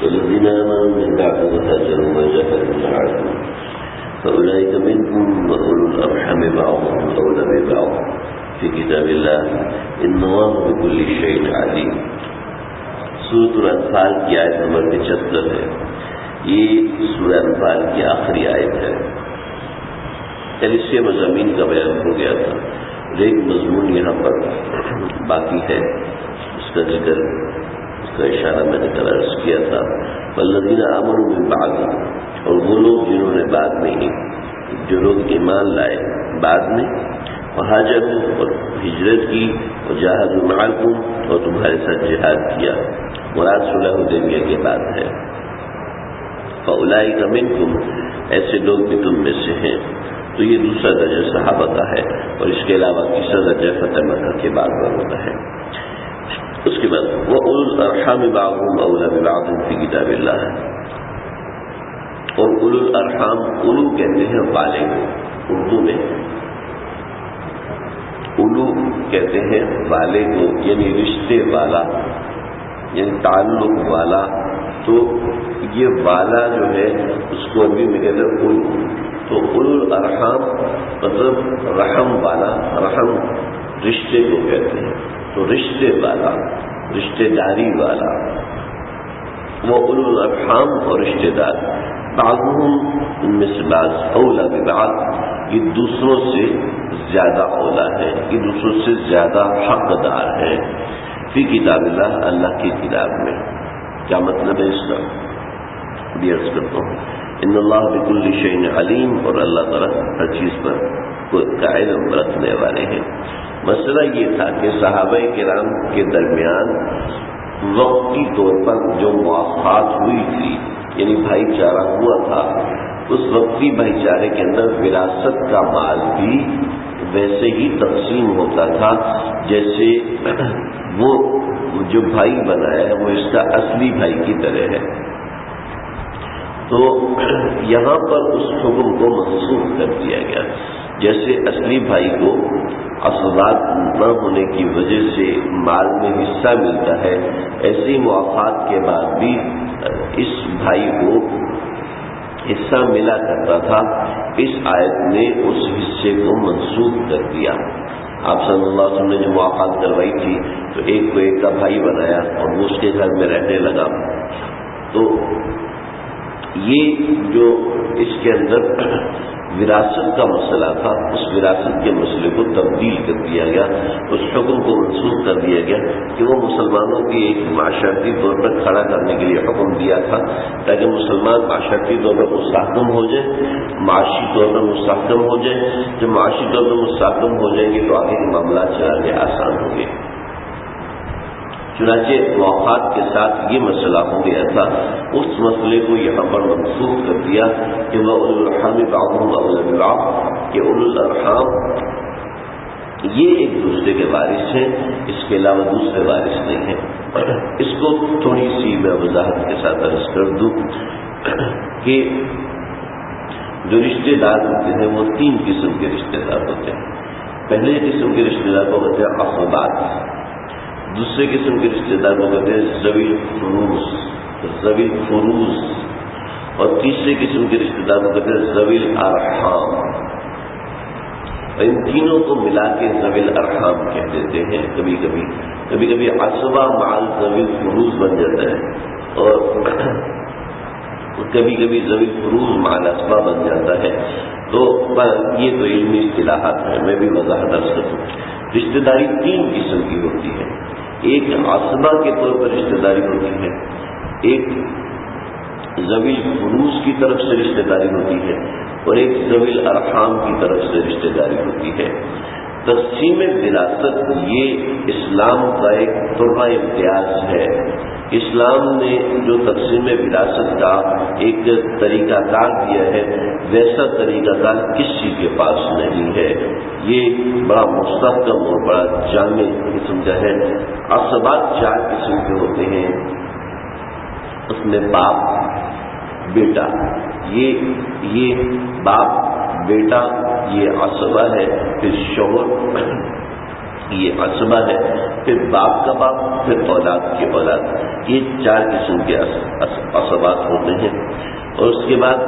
والذين آمنوا من بعد وهاجروا وجاهدوا معكم فأولئك منكم وأولو الأرحام بعضهم أولى ببعض في كتاب الله إن الله بكل شيء عليم. سورۃ الانفال کی آیت نمبر 75 ہے. یہ سورہ انفال کی آخری آیت ہے. اس کے مضامین کا بیان ہو گیا تھا. ایک مضمون یہاں پر باقی ہے، اس کا ذکر، اس کا اشارہ میں نے کل عرض کیا تھا. والذین آمنوا من بعد، اور وہ لوگ جنہوں نے بعد میں جو لوگ ایمان لائے بعد میں، وہاجروا، اور ہجرت کی، وجاہدوا معکم، اور تمہارے ساتھ جہاد کیا. مراد صلح حدیبیہ کے بعد ہے. فاولئک منکم، ایسے لوگ بھی تم میں سے ہیں. تو یہ دوسرا درجہ صحابہ کا ہے، اور اس کے علاوہ تیسرا درجہ فتح مکہ کے بعد ہوتا ہے. اس کے بعد وَأُولُو الْأَرْحَامِ بَعْضُهُمْ أَوْلَىٰ بِبَعْضٍ فِي كِتَابِ اللَّهِ. اور اولو الارحام، اولو کہتے ہیں والے کو، اردو میں اولو کہتے ہیں والے کو، یعنی رشتے والا، یعنی تعلق والا. تو یہ والا جو ہے اس کو عربی میں کہتے ہیں اولو. تو اولو الارحام مطلب رحم والا، رحم رشتے کو کہتے ہیں. تو رشتے والا، رشتے داری والا، وہ اولو الارحام اور رشتے دار. بعضهم ان میں سے بعض اولا ببعض، یہ دوسروں سے زیادہ اولا ہے، یہ دوسروں سے زیادہ حقدار ہے. فی کتاب اللہ، اللہ کی کتاب میں. کیا مطلب ہے اس کا؟ بھی عرض کرتا ہوں. ان اللہ بکل شیء علیم، اور اللہ تعالیٰ ہر چیز پر کا علم رکھنے والے ہیں. مسئلہ یہ تھا کہ صحابہ کرام کے درمیان وقتی طور پر جو موافقات ہوئی تھی، یعنی بھائی چارہ ہوا تھا، اس وقتی بھائی چارے کے اندر وراثت کا مال بھی ویسے ہی تقسیم ہوتا تھا جیسے وہ جو بھائی بنایا ہے وہ اس کا اصلی بھائی کی طرح ہے. تو یہاں پر اس حکم کو منسوخ کر دیا گیا. جیسے اصلی بھائی کو اصلات نہ ہونے کی وجہ سے مال میں حصہ ملتا ہے، ایسی موافقات کے بعد بھی اس بھائی کو حصہ ملا کرتا تھا. اس آیت نے اس حصے کو منسوخ کر دیا. آپ صلی اللہ علیہ وسلم نے جو موافقات کروائی تھی تو ایک کو ایک کا بھائی بنایا اور وہ اس کے گھر میں رہنے لگا. تو یہ جو اس کے اندر وراثت کا مسئلہ تھا، اس وراثت کے مسئلے کو تبدیل کر دیا گیا، اس حکم کو منسوخ کر دیا گیا کہ وہ مسلمانوں کی ایک معاشرتی طور پر کھڑا کرنے کے لیے حکم دیا تھا تاکہ مسلمان معاشرتی طور پر مستحکم ہو جائے، معاشی طور پر مستحکم ہو جائے. جب معاشی طور پر مستحکم ہو جائیں گے تو آگے کے معاملات چلانے آسان ہوں گے. چنانچہ موافقات کے ساتھ یہ مسئلہ ہو گیا تھا. اس مسئلے کو یہاں پر منسوخ کر دیا کہ وہ اولو الارحام بعضهم اولی ببعض، کہ اولو الارحام یہ ایک دوسرے کے وارث ہیں، اس کے علاوہ دوسرے وارث نہیں ہیں. اس کو تھوڑی سی میں وضاحت کے ساتھ عرض کر دوں کہ جو رشتے دار ہوتے ہیں وہ 3 قسم کے رشتے دار ہوتے ہیں. پہلے قسم کے رشتے دار کو کہتے ہیں عصبات، دوسرے قسم کے رشتے دار کو کہتے ہیں ذوی الفروض، اور تیسرے قسم کے رشتے دار کو کہتے ہیں ذوی الارحام. ان تینوں کو ملا کے ذوی الارحام کہہ دیتے ہیں. کبھی کبھی عصبہ مع ذوی الفروض بن جاتا ہے، اور کبھی کبھی ذوی الفروض مع العصبہ بن جاتا ہے. تو یہ تو علمی اصطلاحات ہیں، میں بھی وضاحت عرض کروں. رشتے داری 3 قسم کی ہوتی ہے. ایک عصبہ کے طور پر رشتے داری ہوتی ہے، ایک ذوی الفروض کی طرف سے رشتے داری ہوتی ہے، اور ایک ذوی الارحام کی طرف سے رشتے داری ہوتی ہے. تقسیم وراثت یہ اسلام کا ایک طرح امتیاز ہے. اسلام نے جو تقسیم وراثت کا ایک طریقہ کار دیا ہے ویسا طریقہ کار کسی کے پاس نہیں ہے. یہ بڑا مستحکم اور بڑا جامع قسم کا ہے. عصبات 4 قسم کے ہوتے ہیں. اس میں باپ بیٹا، یہ باپ بیٹا یہ عصبہ ہے. پھر شوہر یہ عصبہ ہے، پھر باپ کا باپ، پھر اولاد کی اولاد. یہ 4 قسم کے عصبات ہوتے ہیں. اور اس کے بعد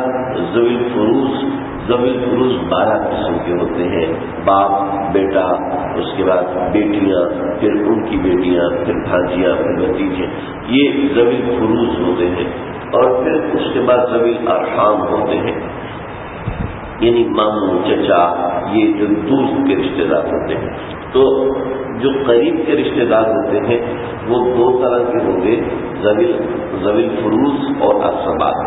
ذوی الفروض 12 قسم کے ہوتے ہیں. باپ، بیٹا، اس کے بعد بیٹیاں، پھر ان کی بیٹیاں، پھر بھانجیاں، پھر بھتیجے. یہ ذوی الفروض ہوتے ہیں. اور پھر اس کے بعد ذوی الارحام ہوتے ہیں، یعنی ماموں، چچا، یہ جو دور کے رشتے دار ہوتے ہیں. تو جو قریب کے رشتے دار ہوتے ہیں وہ 2 طرح کے ہوں گے، ذوی الفروض اور عصبات.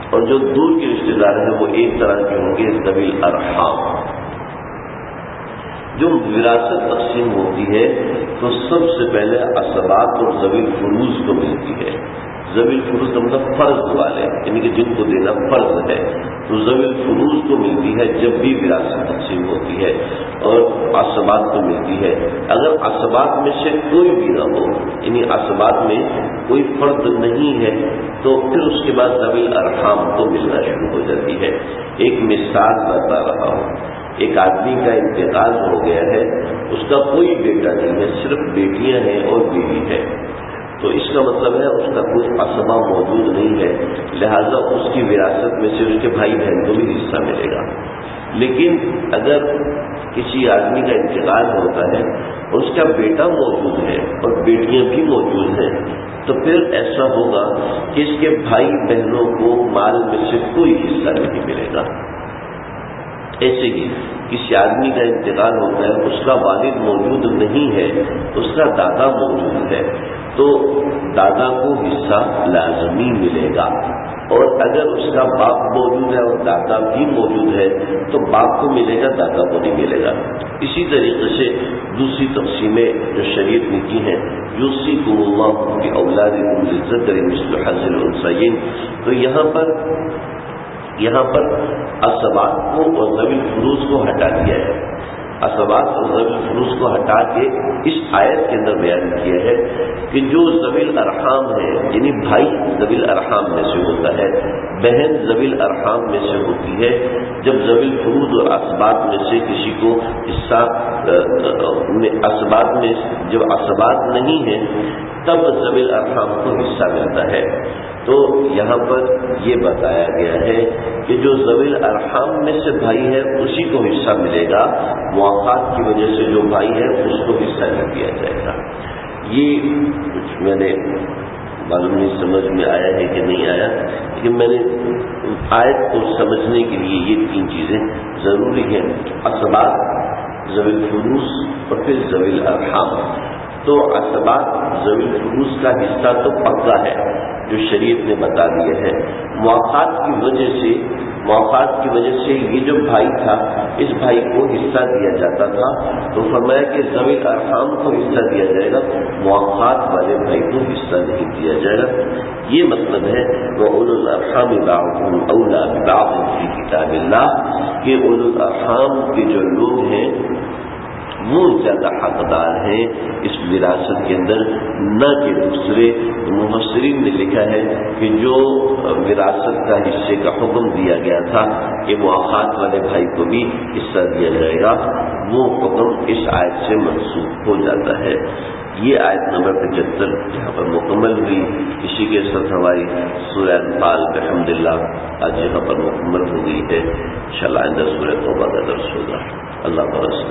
اور جو دور کے رشتے دار ہیں وہ 1 طرح کے ہوں گے، ذوی الارحام. جو وراثت تقسیم ہوتی ہے تو سب سے پہلے عصبات اور ذوی الفروض کو ملتی ہے. ذوی الفروض کا مطلب فرض والے، یعنی کہ جن کو دینا فرض ہے. تو ذوی الفروض کو ملتی ہے جب بھی وراثت تقسیم ہوتی ہے، اور عصبات کو ملتی ہے. اگر عصبات میں سے کوئی بھی نہ ہو، یعنی عصبات میں کوئی فرد نہیں ہے، تو پھر اس کے بعد ذوی الارحام کو ملنا شروع ہو جاتی ہے. ایک مثال بتا رہا ہوں. ایک آدمی کا انتقال ہو گیا ہے، اس کا کوئی بیٹا نہیں ہے، صرف بیٹیاں ہیں اور بیوی ہے. تو اس کا مطلب ہے اس کا کوئی عصبہ موجود نہیں ہے، لہذا اس کی وراثت میں سے اس کے بھائی بہن کو بھی حصہ ملے گا. لیکن اگر کسی آدمی کا انتقال ہوتا ہے اور اس کا بیٹا موجود ہے اور بیٹیاں بھی موجود ہیں، تو پھر ایسا ہوگا کہ اس کے بھائی بہنوں کو مال میں سے کوئی حصہ نہیں ملے گا. ایسے ہی کسی آدمی کا انتقال ہوتا ہے، اس کا والد موجود نہیں ہے، اس کا دادا موجود ہے، تو دادا کو حصہ لازمی ملے گا. اور اگر اس کا باپ موجود ہے اور دادا بھی موجود ہے تو باپ کو ملے گا، دادا کو نہیں ملے گا. اسی طریقے سے دوسری تقسیمیں جو شریعت نے کی ہیں، یوصیکم اللہ فی اولادکم للذکر مثل حظ الانثیین، تو یہاں پر عصبات کو اور ذوی الفروض کو ہٹا دیا ہے. عصبات اور ذوی الفروض کو ہٹا کے اس آیت کے اندر بیان کیا ہے کہ جو ذوی الارحام ہے، یعنی بھائی ذوی الارحام میں سے ہوتا ہے، بہن ذوی الارحام میں سے ہوتی ہے. جب ذوی الفروض اور عصبات میں سے کسی کو حصہ عصبات میں جب عصبات نہیں ہیں تب ذوی الارحام کو حصہ ملتا ہے. تو یہاں پر یہ بتایا گیا ہے کہ جو ذوی الارحام میں سے بھائی ہے اسی کو حصہ ملے گا، مواقعات کی وجہ سے جو بھائی ہے اس کو حصہ نہیں دیا جائے گا. یہ کچھ میں نے معلوم نہیں سمجھ میں آیا ہے کہ نہیں آیا، لیکن میں نے آیت کو سمجھنے کے لیے یہ 3 چیزیں ضروری ہیں: عصبات، ذوی الفروض اور پھر ذوی الارحام. تو عصبات ذوی الفروض کا حصہ تو پکا ہے جو شریعت نے بتا دیا ہے. مواقعات کی وجہ سے یہ جو بھائی تھا، اس بھائی کو حصہ دیا جاتا تھا، تو فرمایا کہ ذوی الارحام کو حصہ دیا جائے گا، مواقعات والے بھائی کو حصہ نہیں دیا جائے گا. یہ مطلب ہے وَأُولُو الْأَرْحَامِ بَعْضُهُمْ أَوْلَىٰ بِبَعْضٍ فِي كِتَابِ اللَّهِ، کہ اولو الارحام کے جو لوگ ہیں وہ زیادہ حقدار ہیں اس وراثت کے اندر، نہ کہ دوسرے. مفسرین نے لکھا ہے کہ جو وراثت کا حصے کا حکم دیا گیا تھا کہ مواقعات والے بھائی کو بھی حصہ دیا جائے گا، وہ حکم اس آیت سے منسوخ ہو جاتا ہے. یہ آیت نمبر 75 یہاں پر مکمل ہوئی. اسی کے ساتھ ہماری سورہ انفال الحمدللہ آج یہاں پر مکمل ہو گئی ہے. انشاءاللہ آئندہ سورہ توبہ کا درس ہوگا. اللہ تعالیٰ سے